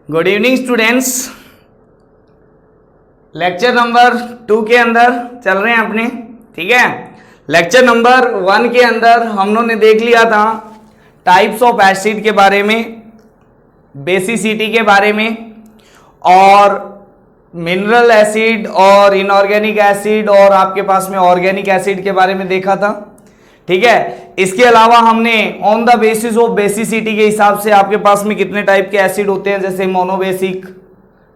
Good evening students. Lecture number 2 के अंदर चल रहे हैं अपने, ठीक है। लेक्चर नंबर 1 के अंदर हम लोगों ने देख लिया था टाइप्स ऑफ एसिड के बारे में, बेसिसिटी के बारे में, और मिनरल एसिड और इनऑर्गेनिक एसिड और आपके पास में ऑर्गेनिक एसिड के बारे में देखा था, ठीक है। इसके अलावा हमने on the basis of basicity के हिसाब से आपके पास में कितने टाइप के एसिड होते हैं, जैसे मोनोबेसिक,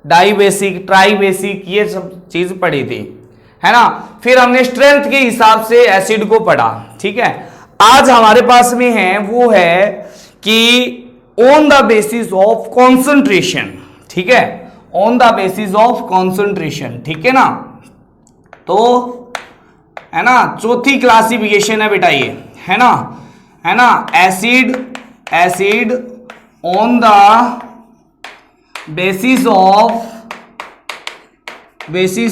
डाइबेसिक, ट्राइबेसिक, ये सब चीज पढ़ी थी, है ना। फिर हमने स्ट्रेंथ के हिसाब से एसिड को पढ़ा, ठीक है। आज हमारे पास में है वो है कि on the basis of concentration, ठीक है, on the basis of concentration, ठीक है ना। तो है ना, चौथी क्लासिफिकेशन है बेटा ये, है ना, acid on the basis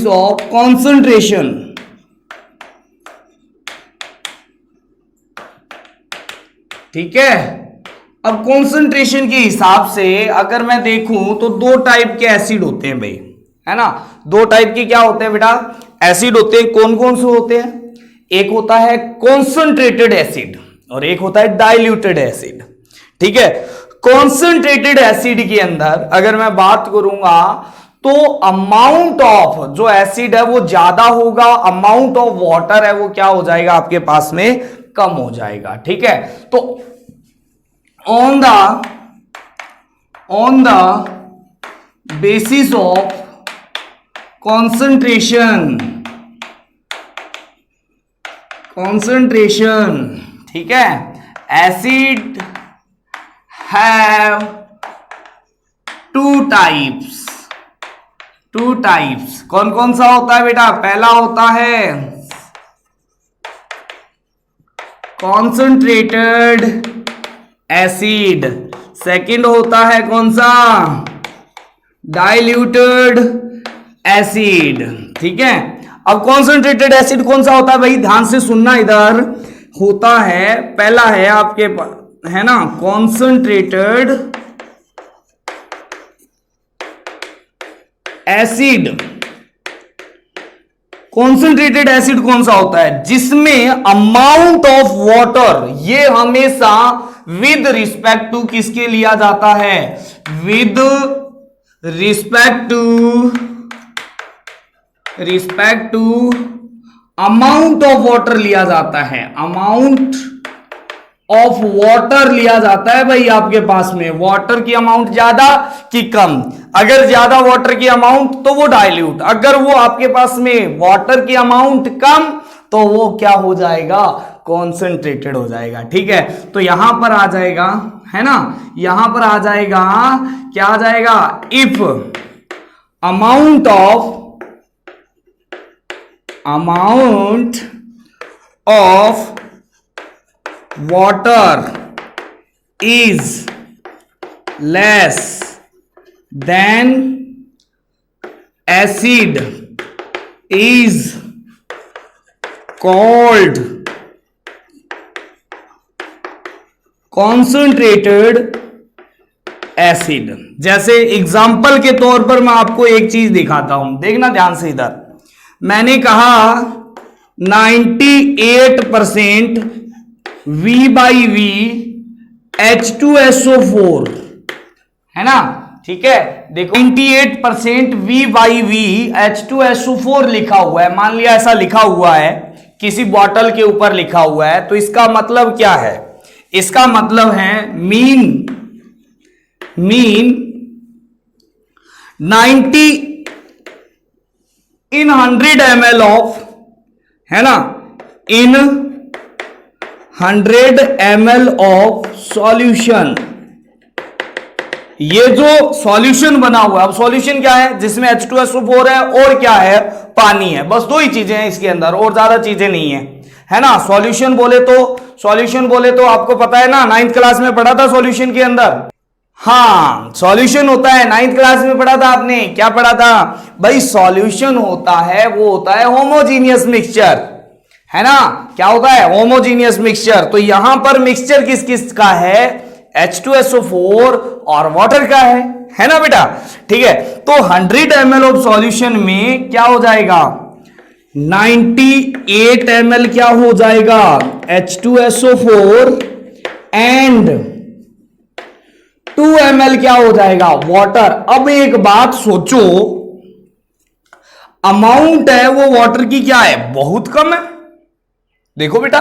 of concentration, ठीक है। अब कॉन्सेंट्रेशन के हिसाब से अगर मैं देखूं तो दो टाइप के एसिड होते हैं भाई, है ना। दो टाइप के क्या होते हैं बेटा, एसिड होते हैं। कौन कौन से होते हैं? एक होता है कॉन्सेंट्रेटेड एसिड और एक होता है डाइल्यूटेड एसिड, ठीक है। कॉन्सेंट्रेटेड एसिड के अंदर अगर मैं बात करूंगा तो अमाउंट ऑफ जो एसिड है वो ज्यादा होगा, अमाउंट ऑफ वाटर है वो क्या हो जाएगा आपके पास में, कम हो जाएगा, ठीक है। तो on the basis of concentration, ठीक है, एसिड हैव टू टाइप्स। कौन कौन सा होता है बेटा? पहला होता है कॉन्सेंट्रेटेड एसिड, सेकंड होता है कौन सा, डाइल्यूटेड एसिड, ठीक है। अब कॉन्सेंट्रेटेड एसिड कौन सा होता है भाई, ध्यान से सुनना, इधर होता है, पहला है आपके पास, है ना, कॉन्सेंट्रेटेड एसिड। कॉन्सेंट्रेटेड एसिड कौन सा होता है, जिसमें अमाउंट ऑफ वाटर ये हमेशा विद रिस्पेक्ट टू किसके लिया जाता है, with respect to amount of water लिया जाता है, अमाउंट ऑफ वाटर लिया जाता है भाई आपके पास में। वाटर की अमाउंट ज्यादा कि कम, अगर ज्यादा वाटर की अमाउंट तो वो डाइल्यूट, अगर वो आपके पास में वाटर की अमाउंट कम तो वो क्या हो जाएगा, कॉन्सेंट्रेटेड हो जाएगा, ठीक है। तो यहां पर आ जाएगा, है ना, यहां पर आ जाएगा, क्या आ जाएगा, if amount of water is less than acid is called concentrated acid। जैसे एग्जाम्पल के तौर पर मैं आपको एक चीज दिखाता हूं, देखना ध्यान से। इधर मैंने कहा 98% V/V H2SO4, है ना, ठीक है। देखो 98% V/V H2SO4 लिखा हुआ है, मान लिया ऐसा लिखा हुआ है, किसी बॉटल के ऊपर लिखा हुआ है, तो इसका मतलब क्या है, इसका मतलब है मीन 90 in 100 ml ऑफ, है ना, इन 100 ml ऑफ सॉल्यूशन। ये जो सॉल्यूशन बना हुआ है, अब सॉल्यूशन क्या है, जिसमें H2SO4 है और क्या है, पानी है, बस दो ही चीजें हैं इसके अंदर और ज्यादा चीजें नहीं है ना। सॉल्यूशन बोले तो आपको पता है ना, 9th क्लास में पढ़ा था सॉल्यूशन के अंदर। हाँ, सॉल्यूशन होता है, 9th क्लास में पढ़ा था आपने, क्या पढ़ा था भाई, सॉल्यूशन होता है, वो होता है होमोजीनियस मिक्सचर, है ना। क्या होता है, होमोजीनियस मिक्सचर। तो यहां पर मिक्सचर किस किस का है, H2SO4 और वाटर का है ना बेटा, ठीक है। तो 100 ml ऑफ सॉल्यूशन में क्या हो जाएगा, 98 ml क्या हो जाएगा, H2SO4 एंड 2 ml क्या हो जाएगा, वाटर। अब एक बात सोचो, अमाउंट है वो वाटर की क्या है, बहुत कम है। देखो बेटा,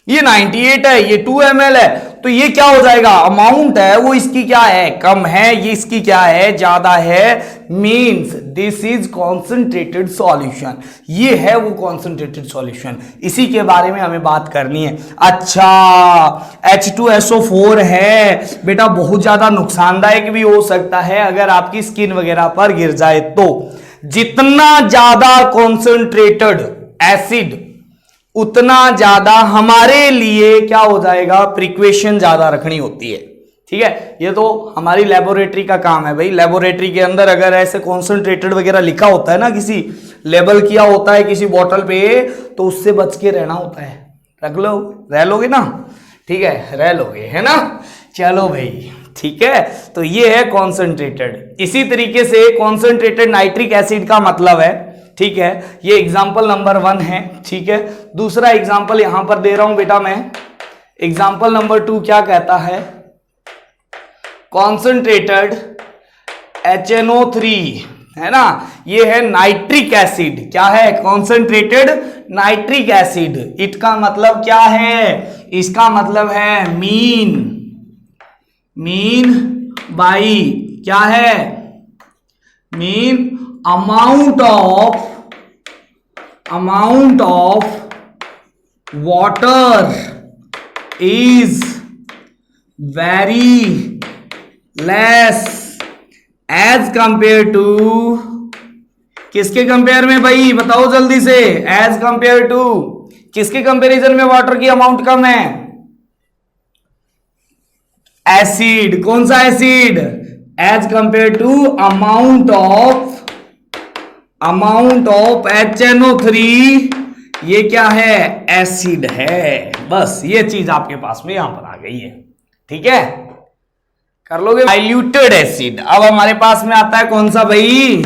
ये 98 है, ये 2 ml है, तो ये क्या हो जाएगा, अमाउंट है वो इसकी क्या है, कम है, ये इसकी क्या है, ज्यादा है। Means this is concentrated solution, ये है वो कॉन्सेंट्रेटेड सॉल्यूशन। इसी के बारे में हमें बात करनी है। अच्छा, H2SO4 है बेटा, बहुत ज्यादा नुकसानदायक भी हो सकता है अगर आपकी स्किन वगैरह पर गिर जाए तो। जितना ज्यादा कॉन्सेंट्रेटेड एसिड उतना ज्यादा हमारे लिए क्या हो जाएगा, प्रिकॉशन ज्यादा रखनी होती है, ठीक है। ये तो हमारी लेबोरेटरी का काम है भाई। लेबोरेटरी के अंदर अगर ऐसे कॉन्सेंट्रेटेड वगैरह लिखा होता है ना, किसी लेबल किया होता है किसी बोतल पे, तो उससे बच के रहना होता है। रख लो, रह लोगे ना, ठीक है, रह लोगे, है ना। चलो भाई, ठीक है। तो ये है कॉन्सेंट्रेटेड। इसी तरीके से कॉन्सेंट्रेटेड नाइट्रिक एसिड का मतलब है, ठीक है, ये एग्जाम्पल नंबर 1 है, ठीक है। दूसरा एग्जाम्पल यहां पर दे रहा हूं बेटा मैं, एग्जाम्पल नंबर 2 क्या कहता है, कॉन्सेंट्रेटेड HNO3, है ना, ये है नाइट्रिक एसिड। क्या है, कॉन्सेंट्रेटेड नाइट्रिक एसिड। इसका मतलब क्या है, इसका मतलब है मीन बाई क्या है, mean amount of water is very less as compare to, किसके कंपेयर में भाई, बताओ जल्दी से, एज कंपेयर टू किसके कंपैरिजन में वाटर की अमाउंट कम है, एसिड। कौन सा acid, as compare to amount of HNO3, ये क्या है, एसिड है। बस ये चीज आपके पास में यहां पर आ गई है, ठीक है, कर लोगे। डाइल्यूटेड एसिड, अब हमारे पास में आता है कौन सा भाई,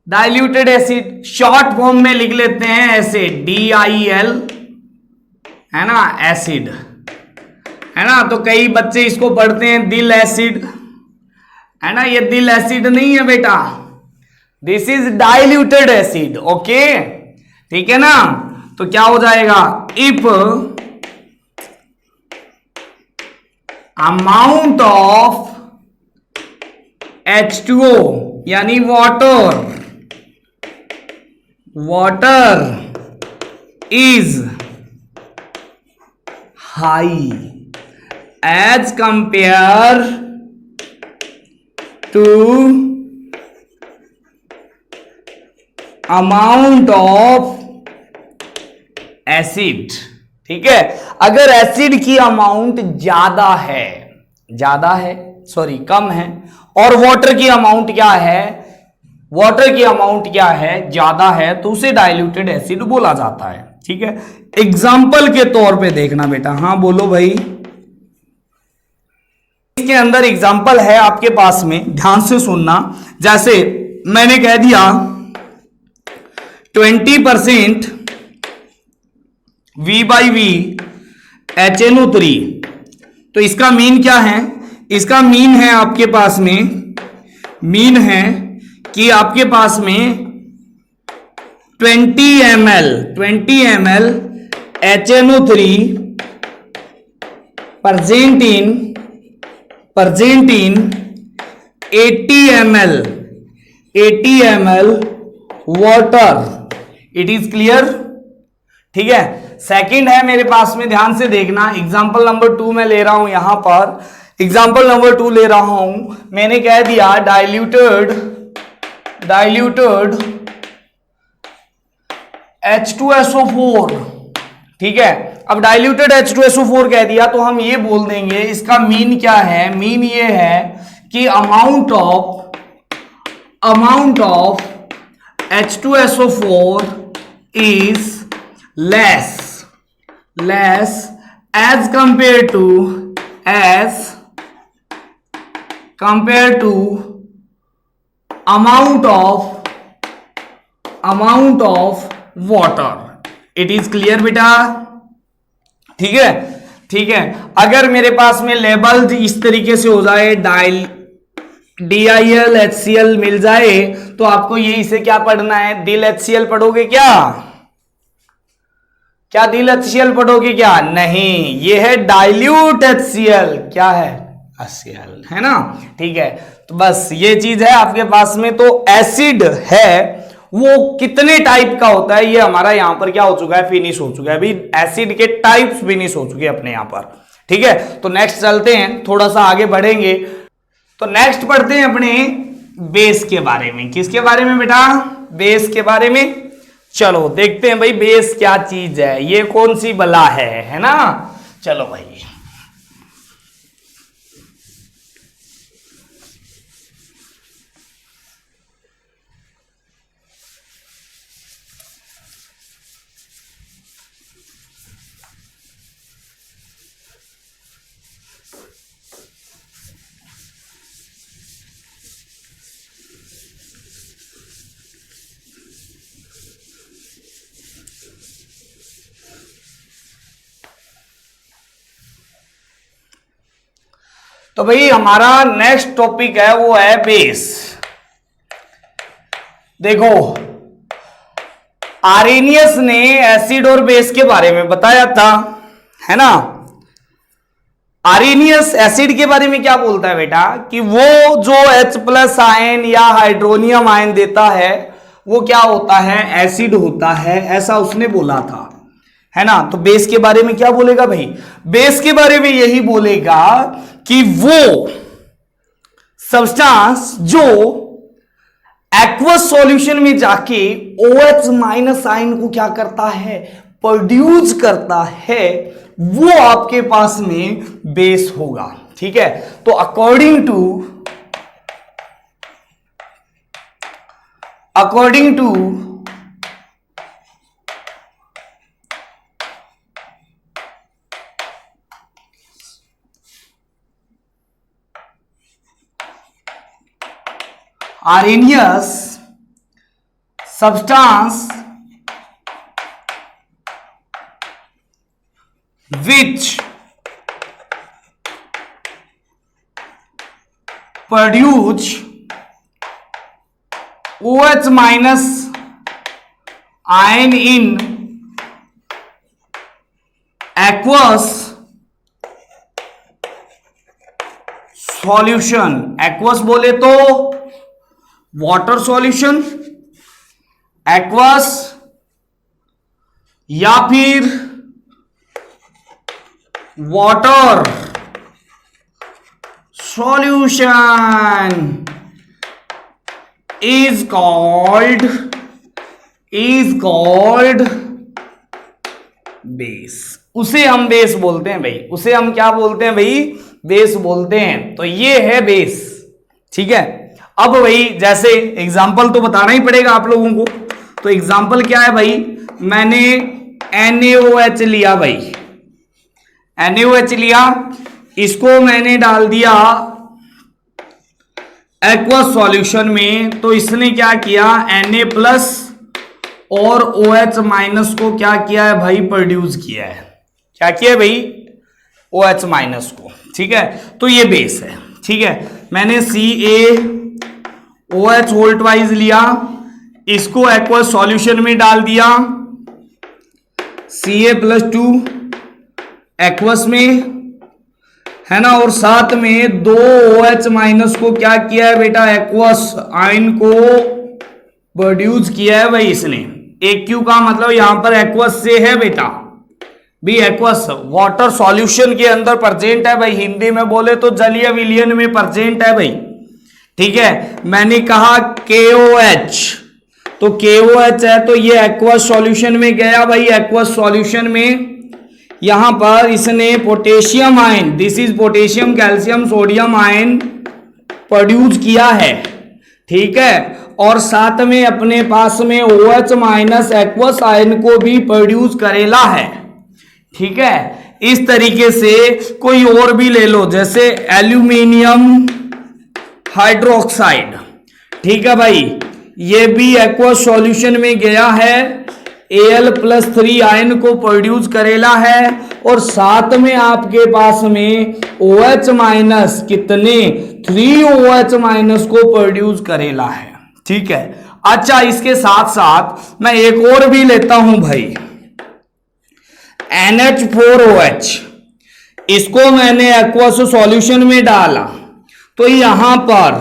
डाइल्यूटेड एसिड। शॉर्ट फॉर्म में लिख लेते हैं ऐसे, DIL, है ना, एसिड, है ना। तो कई बच्चे इसको पढ़ते हैं दिल एसिड, है ना, ये दिल एसिड नहीं है बेटा, this is diluted acid, okay, ठीक है ना। तो क्या हो जाएगा, इफ अमाउंट ऑफ H2O यानी water is high as compare to amount of acid, ठीक है। अगर एसिड की अमाउंट ज्यादा है, सॉरी कम है, और वाटर की अमाउंट क्या है, ज्यादा है, तो उसे डाइल्यूटेड एसिड बोला जाता है, ठीक है। एग्जाम्पल के तौर पे देखना बेटा, हाँ बोलो भाई। इसके अंदर एग्जाम्पल है आपके पास में, ध्यान से सुनना। जैसे मैंने कह दिया 20% V/V HNO3, तो इसका मीन क्या है, इसका मीन है आपके पास में, मीन है कि आपके पास में 20 ml HNO3 present in 80 ml water, it is clear, ठीक है। सेकंड है मेरे पास में, ध्यान से देखना, एग्जाम्पल नंबर 2 मैं ले रहा हूं यहां पर, एग्जाम्पल नंबर 2 ले रहा हूं, मैंने कह दिया डाइल्यूटेड H2SO4, ठीक है। अब डाइल्यूटेड H2SO4 कह दिया तो हम ये बोल देंगे इसका मीन क्या है, मीन ये है कि amount of H2SO4 is less as compare to amount of water. It is clear बेटा? ठीक है, ठीक है। अगर मेरे पास में लेबल इस तरीके से हो जाए, DIL HCl मिल जाए, तो आपको ये इसे क्या पढ़ना है? दिल HCl पढ़ोगे क्या? क्या दिल HCl पढ़ोगे क्या? नहीं, ये है डाइल्यूट HCl। क्या है? HCl, है ना? ठीक है, तो बस ये चीज है आपके पास में। तो एसिड है वो कितने टाइप का होता है, ये हमारा यहां पर क्या हो चुका है? फिनिश हो चुका है। अभी एसिड के टाइप्स फिनिश हो चुके हैं अपने यहां पर। ठीक है, तो नेक्स्ट चलते हैं, थोड़ा सा आगे बढ़ेंगे। तो नेक्स्ट पढ़ते हैं अपने बेस के बारे में। किसके बारे में बेटा? बेस के बारे में। चलो देखते हैं भाई बेस क्या चीज है, ये कौन सी बला है ना? चलो भाई, तो भाई हमारा नेक्स्ट टॉपिक है वो है बेस। देखो, आरेनियस ने एसिड और बेस के बारे में बताया था, है ना? आरेनियस एसिड के बारे में क्या बोलता है बेटा? कि वो जो H+ आयन या हाइड्रोनियम आयन देता है वो क्या होता है? एसिड होता है, ऐसा उसने बोला था, है ना? तो बेस के बारे में क्या बोलेगा भाई? बेस के बारे में यही बोलेगा कि वो सब्सटेंस जो एक्वस सॉल्यूशन में जाके OH- आयन को क्या करता है? प्रोड्यूस करता है, वो आपके पास में बेस होगा। ठीक है, तो according to Arrhenius substance which produce OH- ion in aqueous solution। aqueous बोले तो वाटर सॉल्यूशन, एक्वस या फिर water solution is called base. उसे हम बेस बोलते हैं भाई, उसे हम क्या बोलते हैं भाई? बेस बोलते हैं। तो ये है बेस। ठीक है, अब भाई जैसे एग्जाम्पल तो बताना ही पड़ेगा आप लोगों को। तो एग्जाम्पल क्या है भाई? मैंने NaOH लिया भाई, NaOH लिया, इसको मैंने डाल दिया एक्वस सॉल्यूशन में, तो इसने क्या किया? Na+ और OH- को क्या किया है भाई? प्रोड्यूस किया है। क्या किया है भाई? OH- को। ठीक है, तो ये बेस है। ठीक है, मैंने CaOH वोल्ट वाइज लिया, इसको एक्वस सॉल्यूशन में डाल दिया, Ca+2 एक्वस में, है ना? और साथ में 2 OH- को क्या किया है बेटा? एक्वस आयन को प्रोड्यूस किया है भाई इसने। AQ का मतलब यहां पर एक्वस से है बेटा, भी एक्वस वाटर सॉल्यूशन के अंदर प्रेजेंट है भाई। हिंदी में बोले तो जलीय विलयन में प्रेजेंट है भाई। ठीक है, मैंने कहा KOH, तो KOH है तो ये एक्वस सॉल्यूशन में गया भाई। एक्वस सॉल्यूशन में यहां पर इसने potassium ion, this is potassium calcium sodium ion produce किया है। ठीक है, और साथ में अपने पास में OH- एक्वस आयन को भी प्रोड्यूस करेला है। ठीक है। इस तरीके से कोई और भी ले लो, जैसे एल्यूमिनियम हाइड्रोक्साइड, ठीक है भाई, ये भी एक्वस सॉल्यूशन में गया है, Al+3 आयन को प्रोड्यूस करेला है, और साथ में आपके पास में OH- कितने 3OH- को प्रोड्यूस करेला है, ठीक है। अच्छा, इसके साथ साथ मैं एक और भी लेता हूं भाई, NH4OH, इसको मैंने एक्वस सॉल्यूशन में डाला, तो यहां पर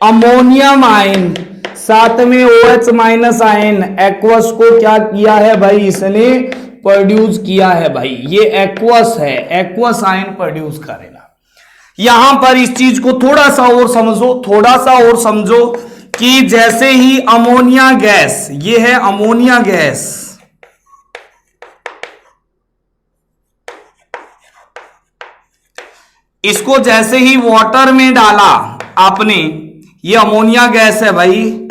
अमोनियम आयन साथ में OH- आयन एक्वस को क्या किया है भाई, इसने प्रोड्यूस किया है भाई, ये एक्वस है, एक्वस आयन प्रोड्यूस करेगा। यहां पर इस चीज को थोड़ा सा और समझो, थोड़ा सा और समझो कि जैसे ही अमोनिया गैस, ये है अमोनिया गैस, इसको जैसे ही वाटर में डाला आपने, ये अमोनिया गैस है भाई,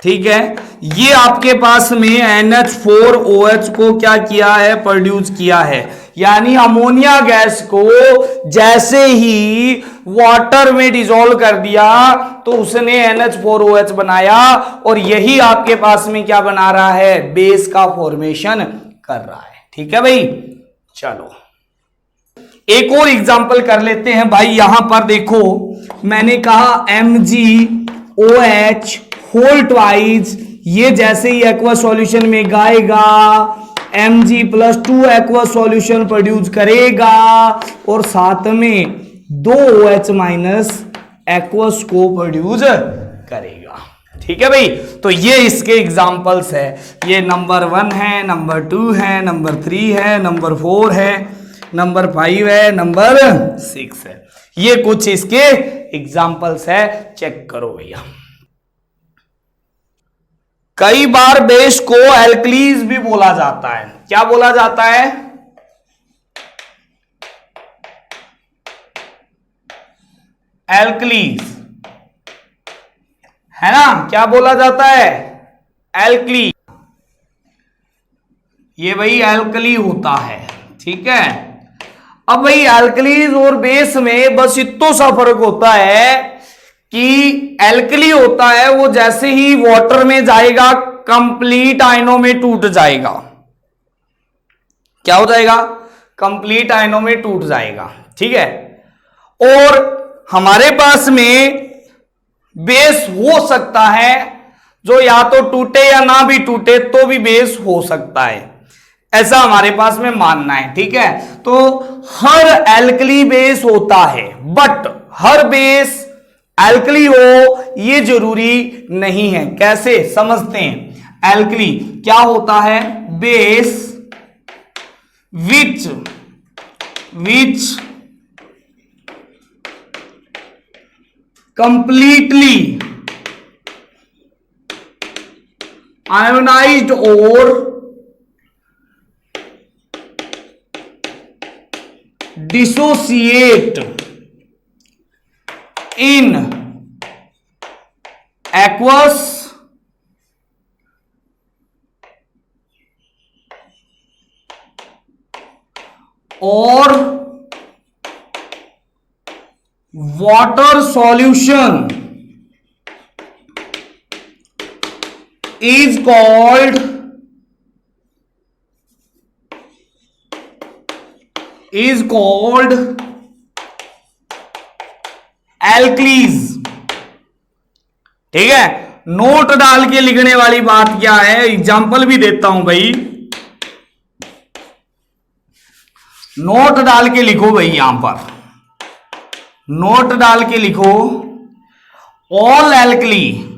ठीक है, ये आपके पास में NH4OH को क्या किया है, प्रोड्यूस किया है। यानी अमोनिया गैस को जैसे ही वाटर में डिसॉल्व कर दिया तो उसने NH4OH बनाया, और यही आपके पास में क्या बना रहा है, बेस का फॉर्मेशन कर रहा है, ठीक है भाई। चलो एक और एग्जांपल कर लेते हैं भाई। यहां पर देखो, मैंने कहा MgOH होल ट्वाइस, ये जैसे ही एक्वा सॉल्यूशन में गाएगा Mg+2 एक्वा सॉल्यूशन प्रोड्यूस करेगा, और साथ में 2 OH- एक्वस को प्रोड्यूस करेगा, ठीक है भाई। तो ये इसके एग्जांपल्स है, ये नंबर 1 है, नंबर 2 है, नंबर 3 है, नंबर 4 है, नंबर 5 है, नंबर 6 है। ये कुछ इसके एग्जांपल्स है, चेक करो भैया। कई बार बेस को एल्कलीज भी बोला जाता है, क्या बोला जाता है, एल्कलीज, है ना, क्या बोला जाता है, एल्कली, ये भाई एल्कली होता है, ठीक है। अब भाई एल्कलीज और बेस में बस इतना सा फर्क होता है कि एल्कली होता है वो जैसे ही वाटर में जाएगा कंप्लीट आयनों में टूट जाएगा, क्या हो जाएगा, कंप्लीट आयनों में टूट जाएगा, ठीक है। और हमारे पास में बेस हो सकता है जो या तो टूटे या ना भी टूटे तो भी बेस हो सकता है, ऐसा हमारे पास में मानना है, ठीक है। तो हर एल्कली बेस होता है, बट हर बेस एल्कली हो ये जरूरी नहीं है। कैसे समझते हैं, एल्कली क्या होता है, base which completely ionized or dissociate in aqueous or water solution is called alkalis, ठीक है। नोट डाल के लिखने वाली बात क्या है, एग्जाम्पल भी देता हूं भाई, नोट डाल के लिखो भाई, यहां पर नोट डाल के लिखो, all alkali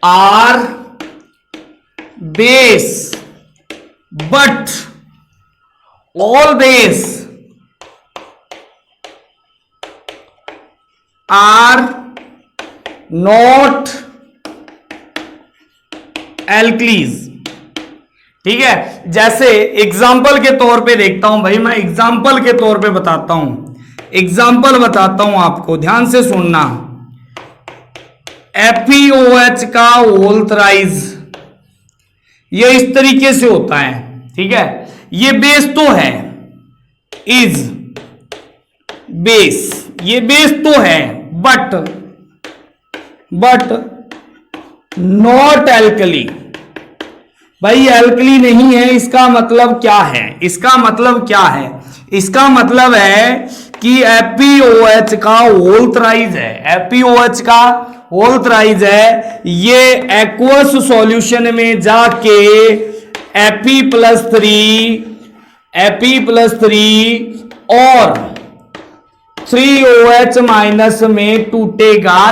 are base but all base are not alkalis, ठीक है। जैसे एग्जाम्पल के तौर पे देखता हूं भाई, मैं एग्जाम्पल के तौर पे बताता हूं, एग्जाम्पल बताता हूं आपको, ध्यान से सुनना। FeOH का होल थ्राइज, ये इस तरीके से होता है, ठीक है। ये बेस तो है, इज बेस, ये बेस तो है, बट नॉट एल्कली। भाई एल्कली नहीं है, इसका मतलब क्या है? इसका मतलब क्या है? इसका मतलब है कि FeOH का होल थ्राइज है, FeOH का होल थ्राइज है, ये एक्वस सॉल्यूशन में जाके Fe+3 और 3OH माइनस में टूटेगा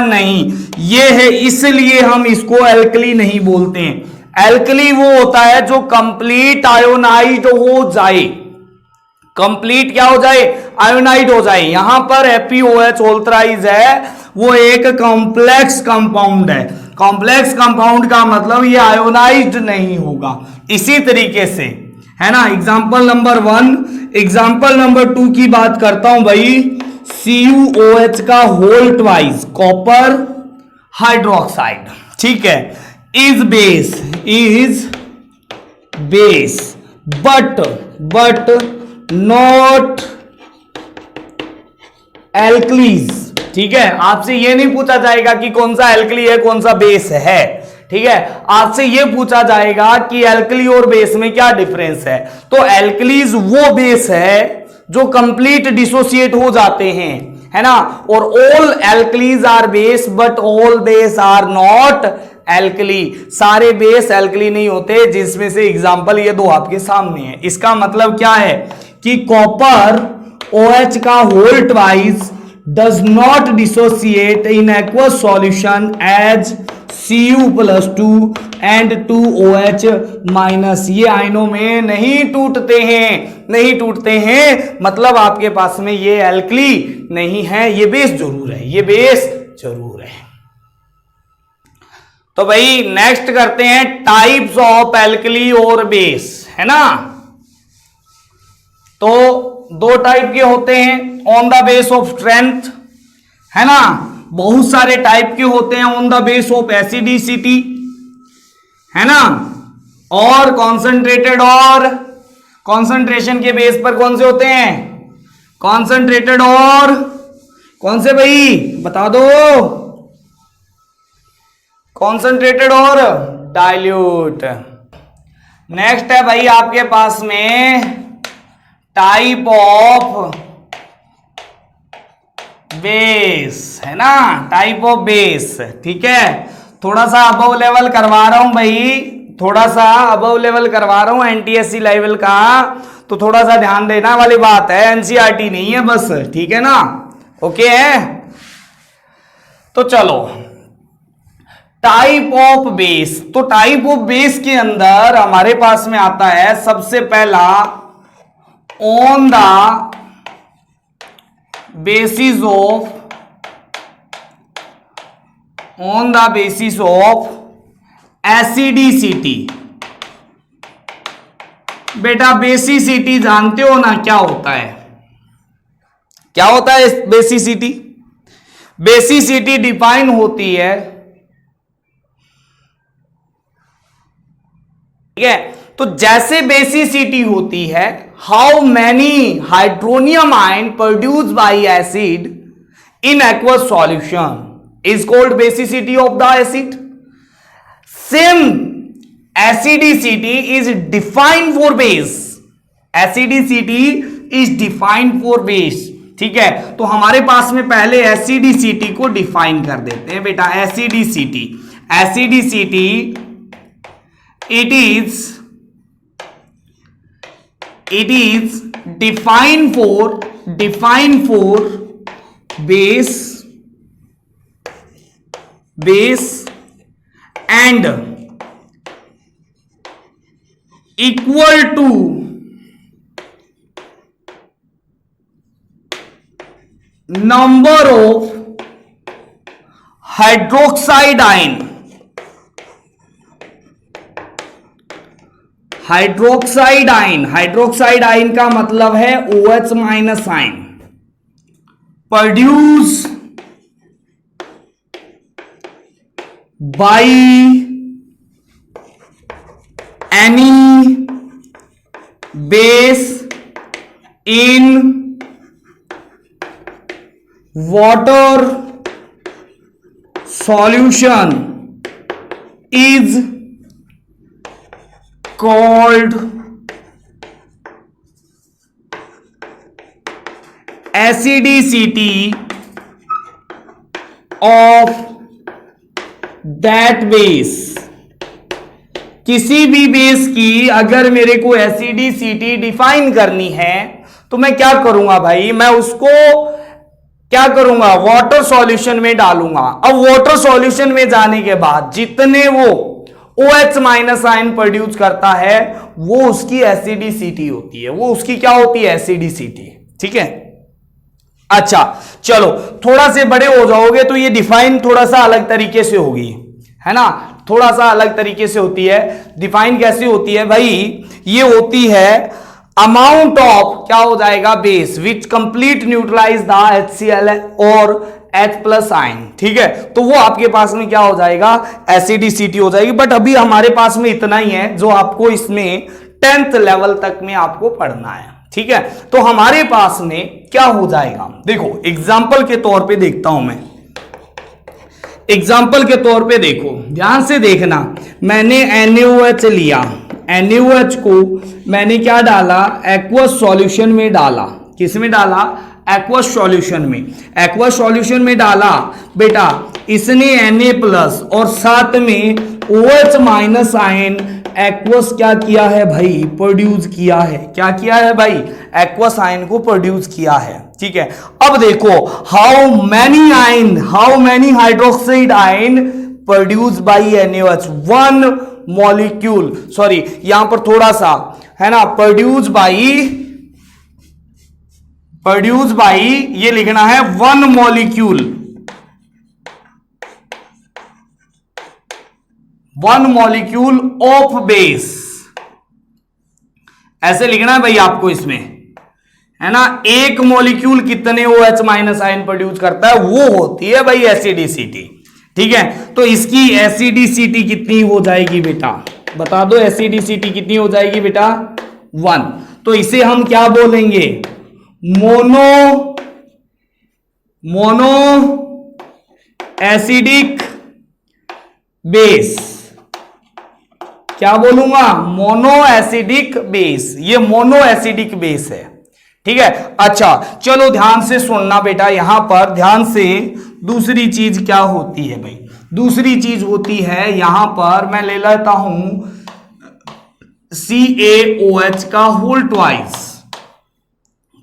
नहीं, ये है, इसलिए हम इसको एल्कली नहीं बोलते हैं। एल्कली वो होता है जो कंप्लीट आयोनाइज्ड हो जाए, कंप्लीट क्या हो जाए? आयोनाइड हो जाए। यहां पर FeOH होल थ्राइज है, वो एक कॉम्प्लेक्स कंपाउंड है। कॉम्प्लेक्स कंपाउंड का मतलब ये आयोनाइज्ड नहीं होगा, इसी तरीके से, है ना। एग्जांपल नंबर 1, एग्जांपल नंबर 2 की बात करता हूं भाई। CuOH का होल ट्वाइस कॉपर हाइड्रोक्साइड, ठीक है, is base but not alkalis, ठीक है। आपसे ये नहीं पूछा जाएगा कि कौन सा एल्कली है कौन सा बेस है, ठीक है। आपसे ये पूछा जाएगा कि एल्कली और बेस में क्या डिफरेंस है। तो एल्कलीज वो बेस है जो कंप्लीट डिसोसिएट हो जाते हैं, है ना। और all alkalis are base but all base are not alkali, सारे बेस एल्कली नहीं होते, जिसमें से एग्जांपल ये दो आपके सामने है। इसका मतलब क्या है कि कॉपर OH का whole twice does not dissociate in aqueous solution as Cu+2 and 2OH minus, ये आयनों में नहीं टूटते हैं, मतलब आपके पास में ये एल्कली नहीं है, ये बेस जरूर है, तो भाई नेक्स्ट करते हैं टाइप्स ऑफ एल्कली और बेस, है ना। तो दो टाइप के होते हैं on the base of strength, है ना। बहुत सारे टाइप के होते हैं ऑन द बेस ऑफ एसिडिसिटी, है ना। और कॉन्सेंट्रेटेड और कॉन्सेंट्रेशन के बेस पर कौन से होते हैं? कॉन्सेंट्रेटेड और कौन से भाई बता दो? कॉन्सेंट्रेटेड और डाइल्यूट। नेक्स्ट है भाई आपके पास में टाइप ऑफ बेस, है ना, टाइप ऑफ बेस, ठीक है। थोड़ा सा अबव लेवल करवा रहा हूं भाई, थोड़ा सा अबव लेवल करवा रहा हूं NTSC लेवल का, तो थोड़ा सा ध्यान देना वाली बात है, NCERT नहीं है बस, ठीक है ना, ओके है। तो चलो टाइप ऑफ बेस, तो टाइप ऑफ बेस के अंदर हमारे पास में आता है सबसे पहला ऑन द बेसिस ऑफ एसिडिसिटी। बेटा बेसिसिटी जानते हो ना क्या होता है? क्या होता है बेसिसिटी? बेसिसिटी डिफाइन होती है, ठीक है। तो जैसे बेसिसिटी होती है, how many hydronium ion produce by acid in aqueous solution is called basicity of the acid. Same acidity is defined for base, acidity is defined for base, ठीक है। तो हमारे पास में पहले एसिडिसिटी को डिफाइन कर देते हैं बेटा। एसिडिसिटी it is defined for base and equal to number of hydroxide ion। Hydroxide ion का मतलब है OH- ion produce by any base in water solution is called acidity of that base। किसी भी बेस की अगर मेरे को एसिडिसिटी डिफाइन करनी है तो मैं क्या करूंगा भाई, मैं उसको क्या करूंगा, वाटर सॉल्यूशन में डालूंगा। अब वाटर सॉल्यूशन में जाने के बाद जितने वो OH माइनस आयन प्रोड्यूस करता है वो उसकी एसिडिसिटी होती है, वो उसकी क्या होती है, एसिडिसिटी। ठीक है, अच्छा चलो थोड़ा से बड़े हो जाओगे तो ये डिफाइन थोड़ा सा अलग तरीके से होगी, है ना, थोड़ा सा अलग तरीके से होती है। डिफाइन कैसी होती है भाई, ये होती है अमाउंट ऑफ, क्या हो जाएगा, base which complete neutralise the HCl और H प्लस आयन। ठीक है, तो वो आपके पास में क्या हो जाएगा, एसिडिसिटी हो जाएगी। बट अभी हमारे पास में इतना ही है जो आपको इसमें 10th लेवल तक में आपको पढ़ना है। ठीक है, तो हमारे पास में क्या हो जाएगा, देखो एग्जाम्पल के तौर पे देखता हूं मैं, एग्जाम्पल के तौर पे देखो, ध्यान से देखना। मैंने NaOH लिया, NaOH को मैंने क्या डाला, एक्वस सॉल्यूशन में डाला। किस में डाला, एक्वस सॉल्यूशन में। एक्वस सॉल्यूशन में डाला बेटा, इसने Na प्लस और साथ में OH माइनस आयन एक्वस क्या किया है भाई, प्रोड्यूस किया है। क्या किया है भाई, एक्वस आयन को प्रोड्यूस किया है। ठीक है, अब देखो how many hydroxide ion produce by NaOH, one molecule, sorry यहां पर थोड़ा सा है ना, प्रोड्यूस बाई ये लिखना है वन मॉलिक्यूल ऑफ बेस, ऐसे लिखना है भाई आपको इसमें, है ना। एक मॉलिक्यूल कितने OH माइनस आयन प्रोड्यूस करता है, वो होती है भाई एसिडिसिटी। ठीक है, तो इसकी एसिडिसिटी कितनी हो जाएगी बेटा, बता दो, एसिडिसिटी कितनी हो जाएगी बेटा, 1। तो इसे हम क्या बोलेंगे, मोनो एसिडिक बेस। क्या बोलूंगा, मोनो एसिडिक बेस, ये मोनो एसिडिक बेस है। ठीक है, अच्छा चलो ध्यान से सुनना बेटा, यहां पर ध्यान से, दूसरी चीज क्या होती है भाई, दूसरी चीज होती है यहां पर मैं ले लेता हूं CaOH का whole twice,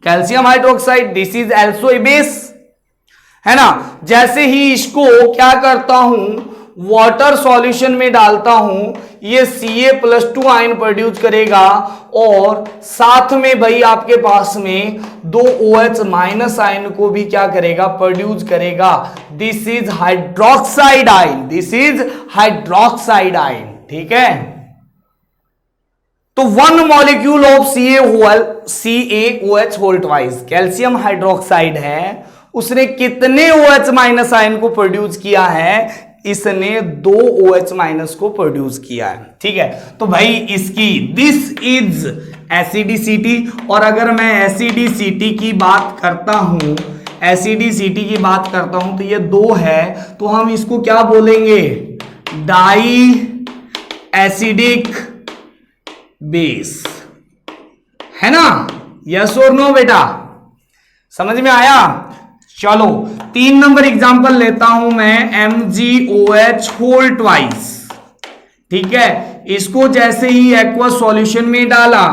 calcium hydroxide, this is also a base, है ना। जैसे ही इसको क्या करता हूं, वाटर सॉल्यूशन में डालता हूं, ये Ca+2 आयन प्रोड्यूस करेगा और साथ में भाई आपके पास में 2 OH माइनस आयन को भी क्या करेगा, प्रोड्यूस करेगा। This is hydroxide ion, this is hydroxide ion. ठीक है, तो one molecule of CaOH whole twice, calcium hydroxide है, उसने कितने OH माइनस आयन को प्रोड्यूस किया है, इसने 2 OH माइनस को प्रोड्यूस किया है। ठीक है, तो भाई इसकी दिस इज एसिडिसिटी। और अगर मैं एसिडिसिटी की बात करता हूं, एसिडिसिटी की बात करता हूं तो ये 2 है, तो हम इसको क्या बोलेंगे, डाई एसिडिक बेस, है ना। यस और नो बेटा, समझ में आया। चलो 3 नंबर एग्जांपल लेता हूं मैं, MgOH होल ट्वाइस। ठीक है, इसको जैसे ही एक्वस सॉल्यूशन में डाला,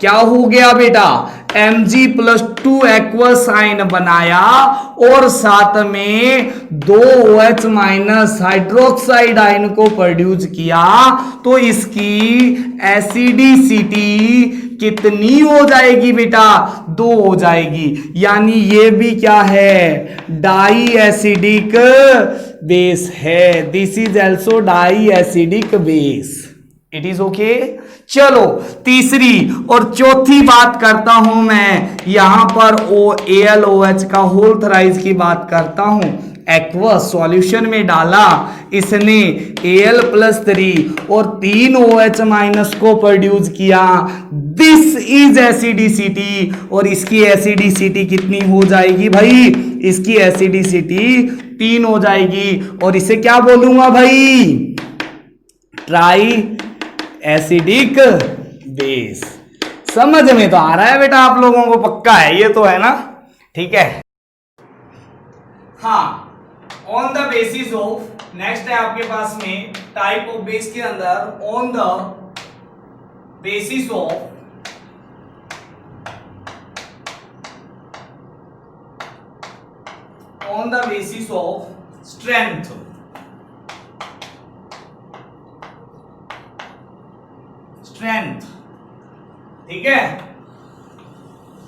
क्या हो गया बेटा, Mg+2 एक्वस आयन बनाया और साथ में 2 OH माइनस हाइड्रोक्साइड आयन को प्रोड्यूस किया, तो इसकी एसिडिसिटी कितनी हो जाएगी बेटा, 2 हो जाएगी। यानी ये भी क्या है, डाई एसिडिक बेस है। This is also diacidic base. It is okay. चलो तीसरी और चौथी बात करता हूं मैं, यहां पर AlOH का होल थराइज की बात करता हूं। एक्वस सॉल्यूशन में डाला इसने Al+3 और 3 OH- को प्रोड्यूस किया, दिस इज एसिडिसिटी। और इसकी एसिडिसिटी कितनी हो जाएगी भाई? इसकी एसिडिसिटी 3 हो जाएगी और इसे क्या बोलूंगा भाई? Try acidic base. समझ में तो आ रहा है बेटा आप लोगों को? पक्का है ये तो, है ना? ठीक है। हाँ, on the basis of, next है आपके पास में टाइप ऑफ बेस के अंदर, on the basis of strength. ठीक है,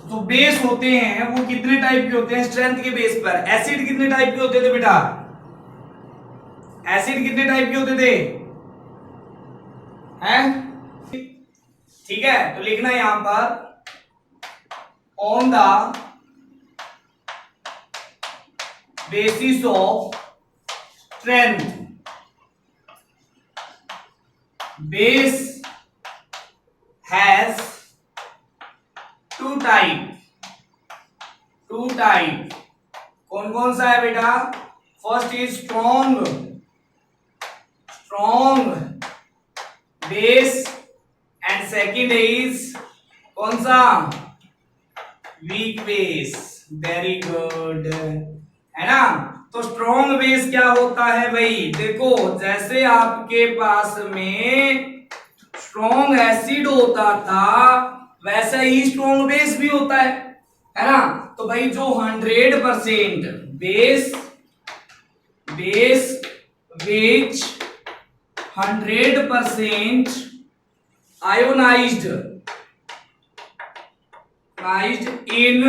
जो बेस होते हैं वो कितने टाइप के होते हैं स्ट्रेंथ के बेस पर? एसिड कितने टाइप के होते थे बेटा? एसिड कितने टाइप के होते थे? हैं? ठीक है, तो लिखना यहां पर on the basis of strength, base has two type. कौन कौन सा है बेटा? First is strong base and second is कौन सा? Weak base. वेरी गुड, है ना? तो स्ट्रॉन्ग बेस क्या होता है भाई? देखो, जैसे आपके पास में स्ट्रॉन्ग एसिड होता था वैसा ही स्ट्रॉन्ग बेस भी होता है ना? तो भाई जो 100% base which 100% ionised in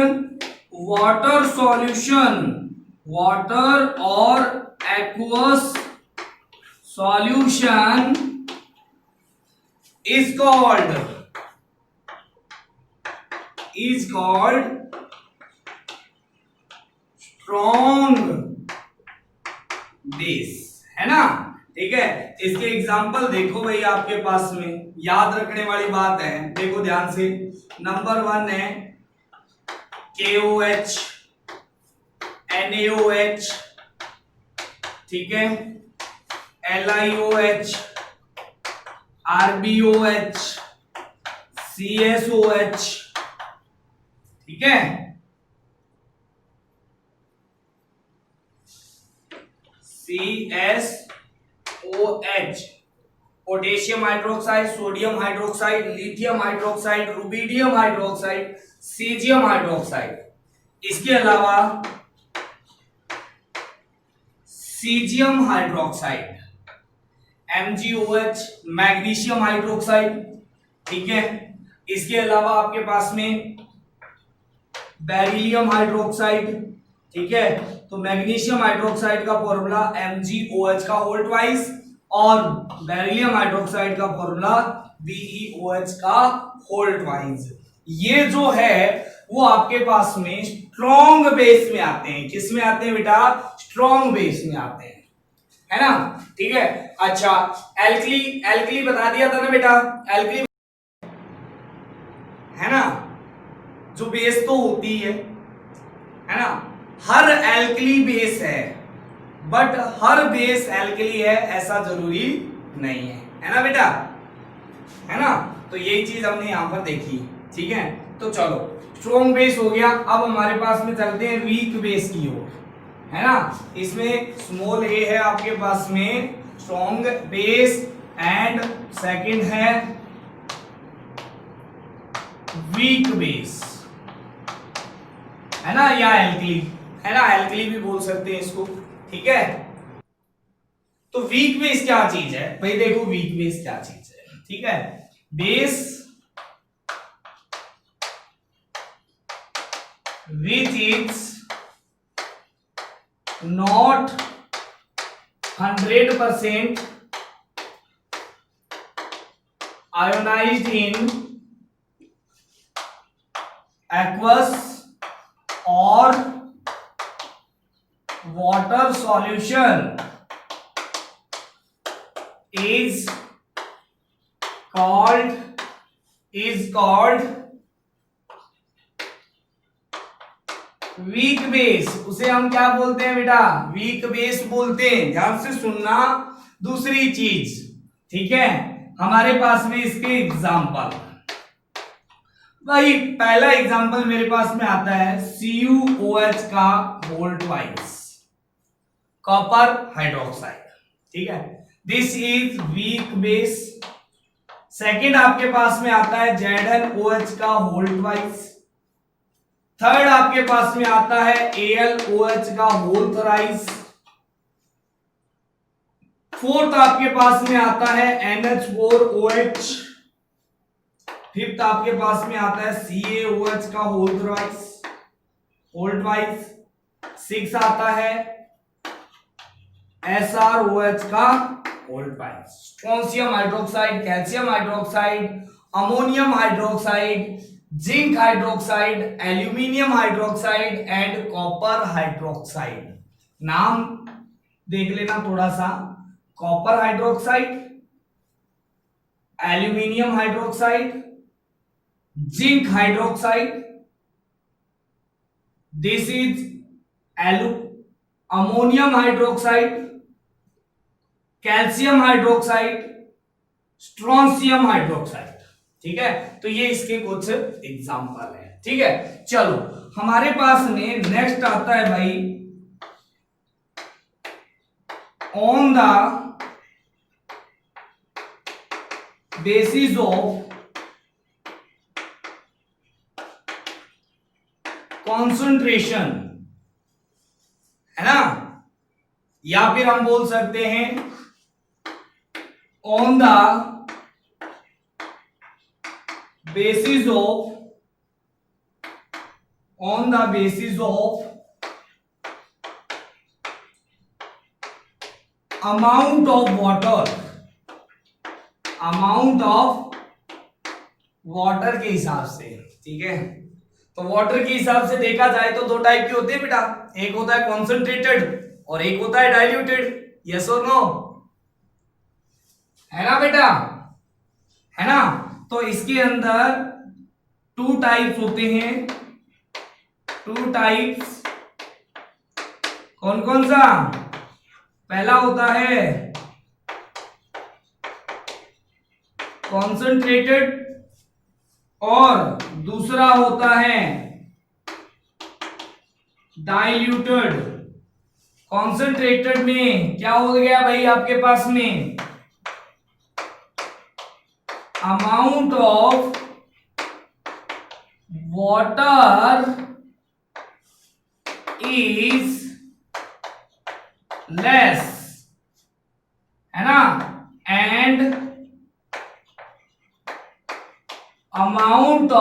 water solution, water और aqueous solution is called strong base, है ना? ठीक है, इसके एग्जाम्पल देखो भाई आपके पास में, याद रखने वाली बात है, देखो ध्यान से। नंबर 1 है KOH, NaOH, ठीक है, LiOH, RbOH, CSOH, ठीक है, CSOH, potassium hydroxide, sodium hydroxide, lithium hydroxide, rubidium hydroxide, caesium hydroxide. इसके अलावा caesium hydroxide, MgOH, magnesium hydroxide, ठीक है। इसके अलावा आपके पास में बेरिलियम हाइड्रोक्साइड, ठीक है। तो मैग्नीशियम हाइड्रोक्साइड का फॉर्मूला MgOH का होल ट्वाइस और बेरिलियम हाइड्रोक्साइड का फॉर्मूला BeOH का होल ट्वाइस। ये जो है वो आपके पास में स्ट्रॉन्ग बेस में आते हैं। किस में आते हैं बेटा? स्ट्रॉन्ग बेस में आते हैं, है ना? ठीक है। अच्छा, एल्कली बता दिया था ना बेटा, एल्कली, है ना? जो बेस तो होती है ना? हर एल्कली बेस है, बट हर बेस एल्कली है ऐसा जरूरी नहीं है ना बेटा? है ना? तो यही चीज हमने यहां पर देखी, ठीक है। तो चलो, स्ट्रॉन्ग बेस हो गया। अब हमारे पास में चलते हैं वीक बेस की ओर, है ना? इसमें स्मॉल a है आपके पास में स्ट्रॉन्ग बेस एंड सेकंड है वीक बेस, है ना? या एल्कली, है ना? एल्कली भी बोल सकते हैं इसको, ठीक है। तो वीक बेस क्या चीज है भाई? देखो वीक बेस क्या चीज है, ठीक है। Base which is not 100% ionized in aqueous or water solution is called weak base. उसे हम क्या बोलते हैं बेटा? वीक बेस बोलते हैं। ध्यान से सुनना। दूसरी चीज, ठीक है, हमारे पास में इसके एग्जाम्पल, भाई पहला एग्जाम्पल मेरे पास में आता है CuOH का होल ट्वाइस कॉपर हाइड्रोक्साइड, ठीक है, this is weak base. Second आपके पास में आता है ZnOH का होल ट्वाइस। थर्ड आपके पास में आता है AlOH का होल थराइस। फोर्थ आपके पास में आता है NH4OH। फिफ्थ आपके पास में आता है CaOH का होल ट्वाइस। सिक्स आता है SrOH का whole twice. Strontium hydroxide, calcium hydroxide, ammonium hydroxide, zinc hydroxide, aluminium hydroxide and copper hydroxide. नाम देख लेना थोड़ा सा। Copper hydroxide, aluminium hydroxide, zinc hydroxide, this is ammonium hydroxide, calcium hydroxide, strontium hydroxide. ठीक है, तो ये इसके कुछ एग्जाम्पल है। ठीक है, चलो हमारे पास में नेक्स्ट आता है भाई, on the basis of concentration, है ना, या फिर हम बोल सकते हैं on the basis of amount of water के हिसाब से। ठीक है, तो वाटर के हिसाब से देखा जाए तो दो टाइप के होते हैं बेटा, एक होता है कॉन्सेंट्रेटेड और एक होता है डाइल्यूटेड। यस और नो, है ना बेटा, है ना। तो इसके अंदर टू टाइप्स होते हैं, टू टाइप्स। कौन कौन सा? पहला होता है कॉन्सेंट्रेटेड और दूसरा होता है डाइल्यूटेड। कॉन्सेंट्रेटेड में क्या हो गया भाई आपके पास में, amount of water is less, है ना, and amount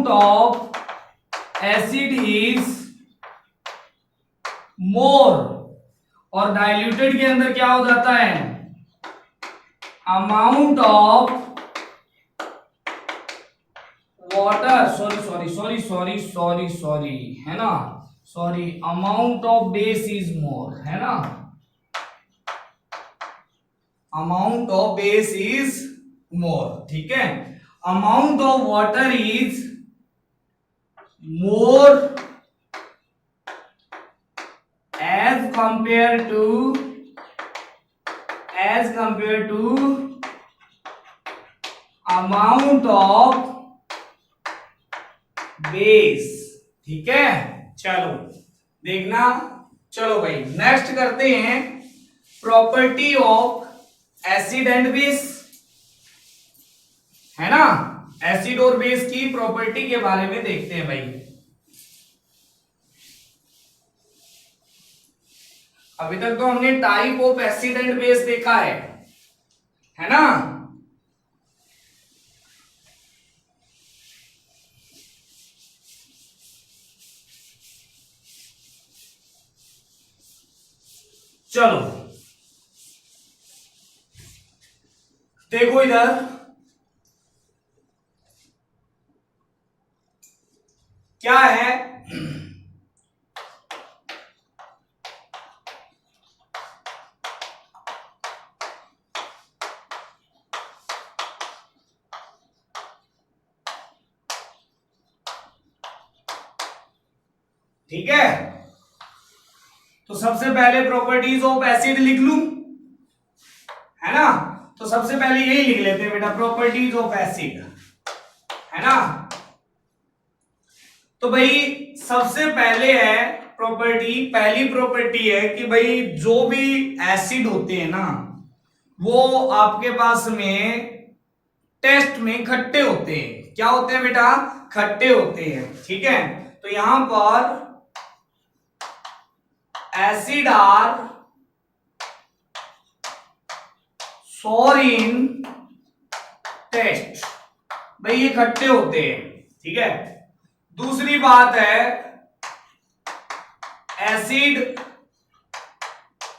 of acid is more. और डाइल्यूटेड के अंदर क्या हो जाता है, अमाउंट ऑफ वाटर, सॉरी, है ना, sorry, amount of base is more, है ना, amount of base is more. ठीक है, amount of water is more as compare to amount of base. ठीक है, चलो देखना। चलो भाई नेक्स्ट करते हैं property of acid and base, है ना, एसिड और बेस की प्रॉपर्टी के बारे में देखते हैं भाई। अभी तक तो हमने type of acid and base देखा है ना। चलो देखो इधर, क्या है, ठीक है, तो सबसे पहले प्रॉपर्टीज ऑफ एसिड लिख लूं, है ना। तो सबसे पहले यही लिख लेते हैं बेटा, प्रॉपर्टीज ऑफ एसिड, है ना। तो भाई सबसे पहले है प्रॉपर्टी, पहली प्रॉपर्टी है कि भाई जो भी एसिड होते हैं ना वो आपके पास में टेस्ट में खट्टे होते हैं। क्या होते हैं बेटा? खट्टे होते हैं, ठीक है। तो यहां पर एसिड आर सोर इन टेस्ट, भाई ये खट्टे होते हैं, ठीक है। दूसरी बात है एसिड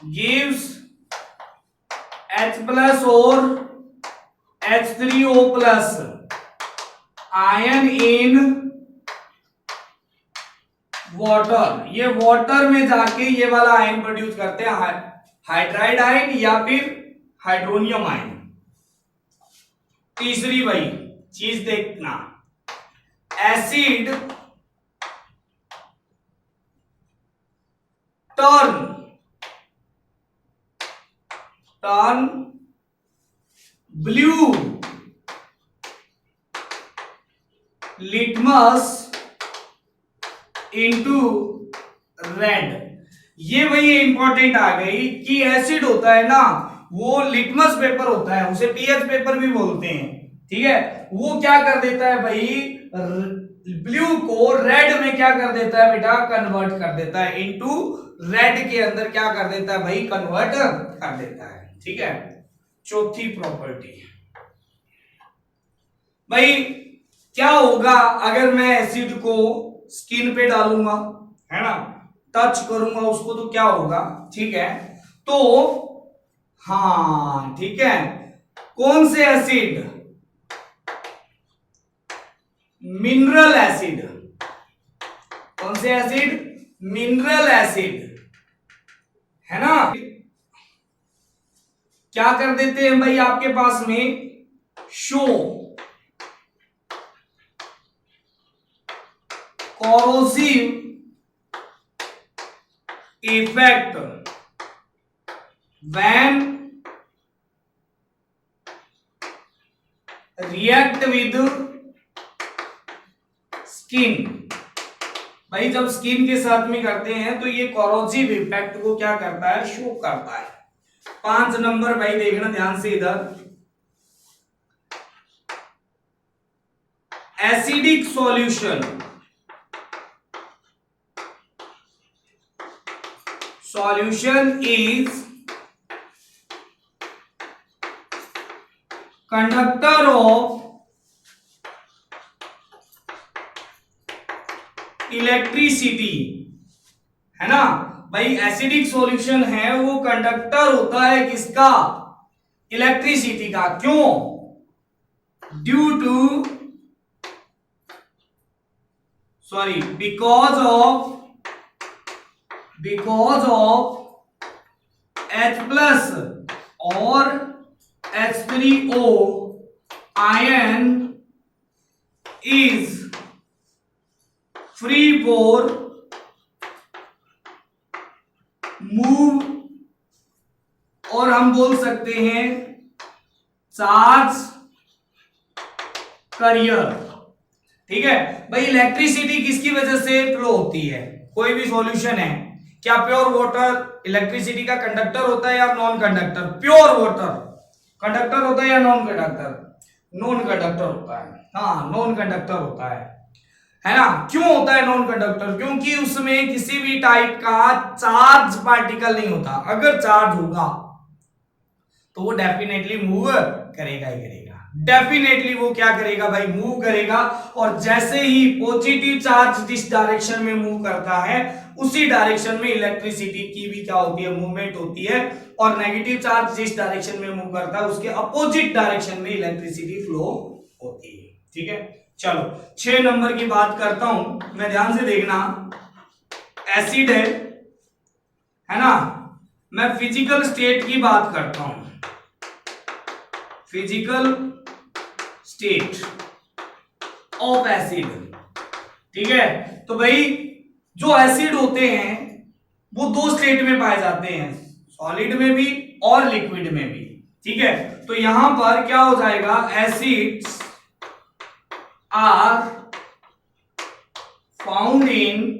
गिव्स H+ और H3O+ आयन इन वाटर, ये वाटर में जाके ये वाला आयन प्रोड्यूस करते हैं, हाइड्राइड आयन या फिर हाइड्रोनियम आयन। तीसरी भाई चीज देखना, asset turn blue litmus into red. ये वही इंपॉर्टेंट आ गई कि एसिड होता है ना वो लिटमस पेपर होता है, उसे पीएच पेपर भी बोलते हैं, ठीक है। वो क्या कर देता है भाई, ब्लू को रेड में क्या कर देता है बेटा, कन्वर्ट कर देता है, इनटू रेड के अंदर क्या कर देता है भाई, कन्वर्ट कर देता है, ठीक है। चौथी प्रॉपर्टी भाई, क्या होगा अगर मैं एसिड को स्किन पे डालूंगा, है ना, टच करूंगा उसको, तो क्या होगा, ठीक है। तो हाँ ठीक है, कौन से एसिड, मिनरल एसिड, कौन से एसिड, मिनरल एसिड, है ना, क्या कर देते हैं भाई आपके पास में, show corrosive effect when react with skin। भाई जब स्किन के साथ में करते हैं तो ये corrosive इफेक्ट को क्या करता है, शो करता है। 5 नंबर भाई देखना ध्यान से इधर, acidic solution, solution is conductor of electricity, है ना भाई। एसिडिक सॉल्यूशन है वो कंडक्टर होता है किसका, इलेक्ट्रिसिटी का। क्यों? Due to sorry because of H+ और H3O ion is free for move, और हम बोल सकते हैं चार्ज करियर, ठीक है भाई। इलेक्ट्रिसिटी किसकी वजह से फ्लो होती है, कोई भी सॉल्यूशन है, क्या प्योर वाटर इलेक्ट्रिसिटी का कंडक्टर होता है या non conductor? Pure water conductor होता है या नॉन कंडक्टर? नॉन कंडक्टर होता है, हाँ नॉन कंडक्टर होता है ना। क्यों होता है नॉन कंडक्टर? क्योंकि उसमें किसी भी टाइप का चार्ज पार्टिकल नहीं होता। अगर चार्ज होगा तो वो डेफिनेटली मूव करेगा ही करेगा, डेफिनेटली वो क्या करेगा भाई, मूव करेगा। और जैसे ही पॉजिटिव चार्ज जिस डायरेक्शन में मूव करता है उसी डायरेक्शन में इलेक्ट्रिसिटी की भी क्या होती है, मूवमेंट होती है। और नेगेटिव चार्ज जिस डायरेक्शन में मूव करता है उसके अपोजिट डायरेक्शन में इलेक्ट्रिसिटी फ्लो होती है, ठीक है। चलो 6 नंबर की बात करता हूं मैं, ध्यान से देखना। एसिड है ना, मैं फिजिकल स्टेट की बात करता हूं, फिजिकल स्टेट ऑफ एसिड, ठीक है। तो भाई जो एसिड होते हैं वो दो स्टेट में पाए जाते हैं, सॉलिड में भी और लिक्विड में भी, ठीक है। तो यहां पर क्या हो जाएगा, acids are found in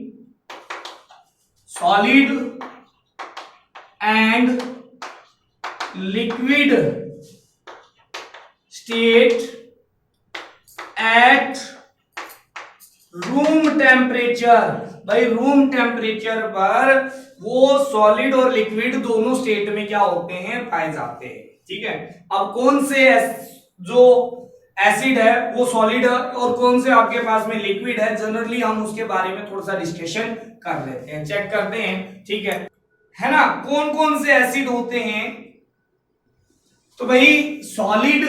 solid and liquid state at room temperature. भाई रूम टेम्परेचर पर वो सॉलिड और लिक्विड दोनों स्टेट में क्या होते हैं, पाए जाते हैं, ठीक है। अब कौन से जो एसिड है वो सॉलिड है और कौन से आपके पास में लिक्विड है, जनरली हम उसके बारे में थोड़ा सा डिस्कशन कर लेते हैं, चेक करते हैं, ठीक है ना। कौन कौन से एसिड होते हैं, तो भाई सॉलिड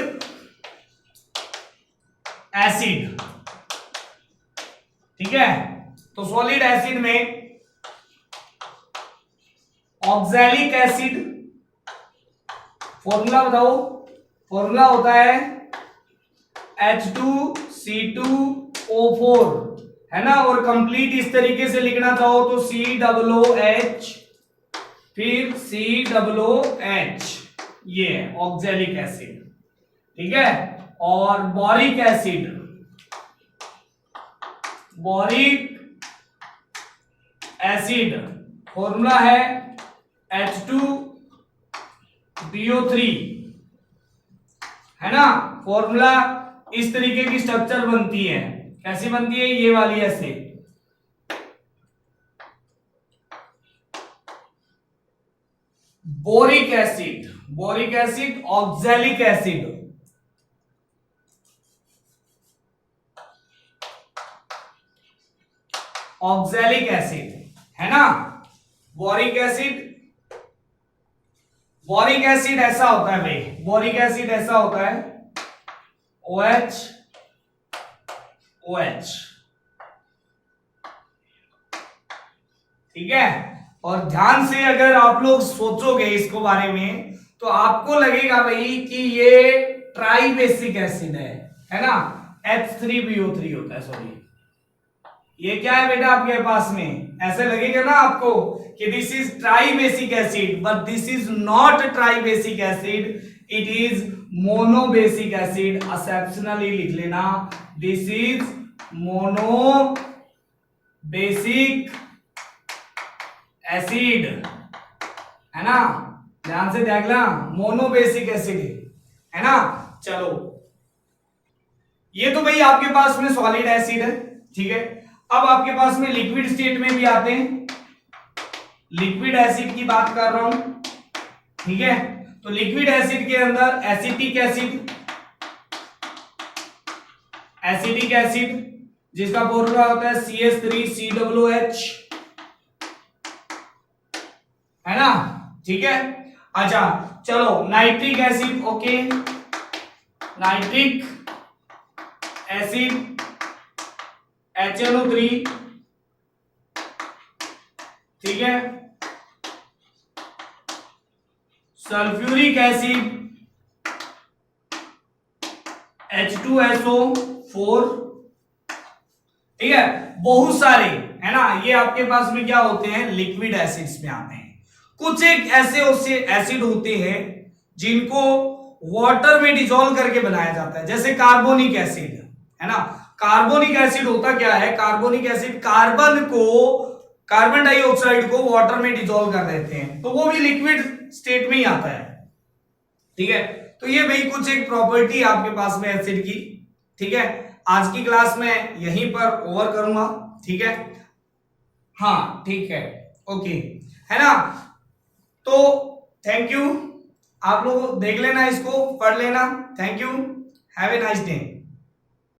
एसिड, ठीक है। तो सॉलिड एसिड में ऑक्सैलिक एसिड, फॉर्मूला बताओ, फॉर्मूला होता है H2C2O4, है ना। और कंप्लीट इस तरीके से लिखना चाहो तो COOH फिर COOH, ये ऑक्सैलिक एसिड, ठीक है। और boric acid, boric acid formula है H2BO3, है ना। फॉर्मूला इस तरीके की स्ट्रक्चर बनती है, कैसी बनती है, ये वाली ऐसे। Boric acid, boric acid, oxalic acid, oxalic acid, है ना। बोरिक एसिड, बोरिक एसिड ऐसा होता है भाई, बोरिक एसिड ऐसा होता है OH OH, ठीक है। और ध्यान से अगर आप लोग सोचोगे इसको बारे में तो आपको लगेगा भाई कि ये ट्राई बेसिक एसिड है ना। H3BO3 होता है, सॉरी ये क्या है बेटा आपके पास में, ऐसे लगेगा ना आपको कि this is try basic acid, but this is not try basic acid, it is mono basic acid. Exceptionally लिख लेना, this is mono basic acid, है ना। ध्यान से देख ला, मोनो बेसिक एसिड है ना। चलो ये तो भाई आपके पास में सॉलिड एसिड है, ठीक है। अब आपके पास में लिक्विड स्टेट में भी आते हैं, लिक्विड एसिड की बात कर रहा हूं, ठीक है। तो लिक्विड एसिड के अंदर एसिटिक एसिड, एसिटिक एसिड जिसका फॉर्मूला होता है CH3COOH, है ना, ठीक है। अच्छा चलो nitric acid, okay, nitric acid HNO3, ठीक है। सल्फ्यूरिक एसिड H2SO4, ठीक है। बहुत सारे, है ना, ये आपके पास में क्या होते हैं, लिक्विड एसिड्स में आते हैं। कुछ एक ऐसे एसिड होते हैं जिनको वाटर में डिसॉल्व करके बनाया जाता है, जैसे कार्बोनिक एसिड, है ना। कार्बोनिक एसिड होता क्या है, कार्बोनिक एसिड कार्बन डाइऑक्साइड को वाटर में डिसॉल्व कर देते हैं, तो वो भी लिक्विड स्टेट में ही आता है, ठीक है। तो ये भाई कुछ एक प्रॉपर्टी आपके पास में एसिड की, ठीक है। आज की क्लास में यहीं पर ओवर करूंगा, ठीक है। हाँ ठीक है, ओके, है ना। तो थैंक यू, आप लोग देख लेना, इसको पढ़ लेना। Thank you, have a nice day.